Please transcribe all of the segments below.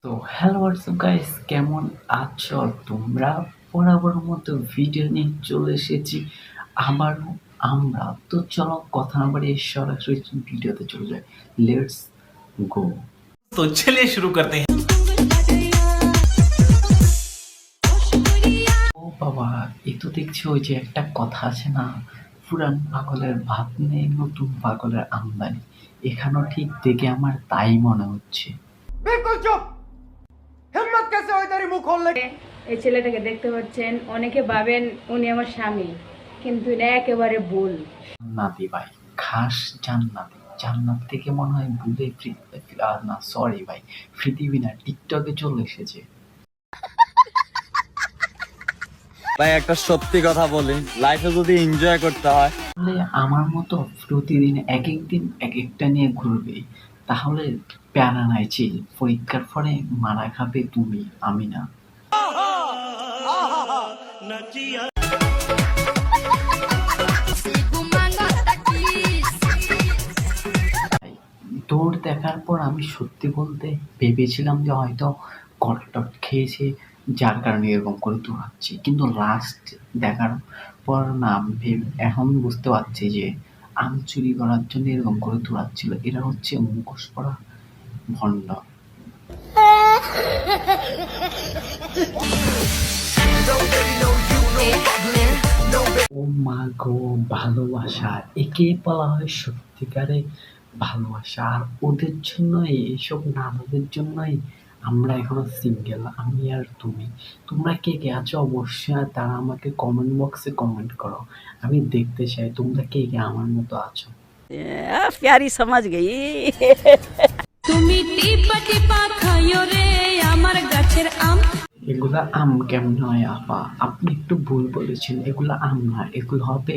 তো hello WhatsApp guys, কেমন আছো তোমরা? বরাবর মতো ভিডিও নিয়ে চলে এসেছি আবারও আমরা। তো চলো কথা না বাড়িয়ে সরাসরি ভিডিওতে চলে যাই। Let's go. तो चलिए शुरू करते हैं। ও বাবা, এ তো দেখছি ওই যে একটা কথা আছে না, পুরান পাগলের ভাত নেই, নতুন পাগলের আমদানি। এখানেও ঠিক দেখে আমার তাই মনে হচ্ছে। बिल्कुल चुप। हिम्मत कैसे हुई तेरी मुंह खोलने की? এই ছেলেটাকে দেখতে পাচ্ছেন, অনেকে ভাবেন উনি আমার স্বামী, কিন্তু এটা একেবারে ভুল। জান্নাতি ভাই, খাস জান্নাতি। জান্নাত থেকে মনে হয় ভুলে না সরি ভাই, পৃথিবী না টিকটকে চলে এসেছে। ভাই একটা সত্যি কথা বলি, লাইফে যদি এনজয় করতে হয় তাহলে আমার মতো প্রতিদিন এক এক দিন এক একটা নিয়ে ঘুরবে, তাহলে প্যারা নাই, চিল। পরীক্ষার পরে মারা খাবে তুমি, আমি না। দৌড় দেখার পর আমি সত্যি বলতে ভেবেছিলাম যে হয়তো কটটট খেয়েছে, যার কারণে এরকম করে দৌড়াচ্ছি, কিন্তু লাস্ট দেখার পর না এখন বুঝতে পারছি যে আম চুরি করার জন্য এরকম করে দৌড়াচ্ছিল। এরা হচ্ছে মুখোশ পরা ভণ্ড। ও মা গো, ভালোবাসা একে বলা হয় সত্যিকারে ভালোবাসা। আর ওদের জন্যই, এইসব নাটকের জন্যই আমরা এখনো সিঙ্গেল, আমি আর তুমি। তোমরা কে কে আছো অবশ্যই তারা আমাকে কমেন্ট বক্সে কমেন্ট করো, আমি দেখতে চাই তোমরা কে কে আমার মতো আছো। प्यारी समझ गई। তুমি টিপা টিপা খাইও রে আমার গাছের আম। এগুলা আম কেমন হয় আপা? আপনি একটু ভুল বলেছেন, এগুলা আম না, এগুলো হবে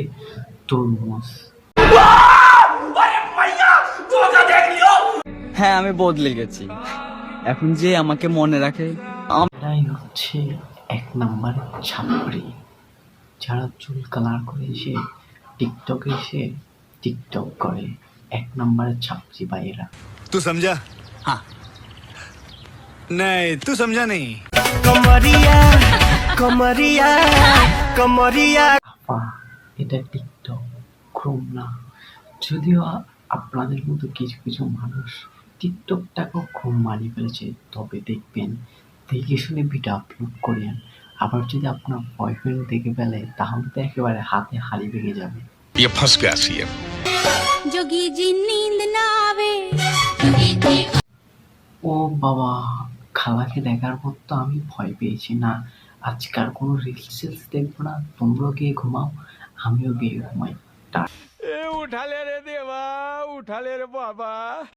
তরমুজ। হ্যাঁ আমি বদলে গেছি, এখন যে আমাকে মনে রাখে এটাই হচ্ছে এক নাম্বার ছাপড়ি, যারা চুল কালার করে এসে টিকটকে এসে টিকটক করে। এক নাম্বারের ছাপড়ি ভাই এরা। तू समझा? हाँ। नहीं तू समझा नहीं। कमरिया कमरिया कमरिया আপা, এটা টিকটক, ক্রোম না। যদিও আপনাদের মতো কিছু কিছু মানুষ টিকটকটাকেও ক্রোম বানিয়ে ফেলেছে, তবে দেখবেন দেখে শুনে ভিডিও আপলোড করেন। আবার যদি আপনার বয়ফ্রেন্ড দেখে ফেলে তাহলে তো একেবারে হাতে হাড়ি ভেঙে যাবে। ये फंस गया सीएम। যোগী জি নীন্দ না আবে। ও বাবা, খালাকে দেখার পর তো আমি ভয় পেয়েছি না। আজকাল কোনো রিলস দেখবো না, তোমরাও গিয়ে ঘুমাও, আমিও গিয়ে ঘুমাই। उठा ले रे देवा, उठा ले रे बाबा।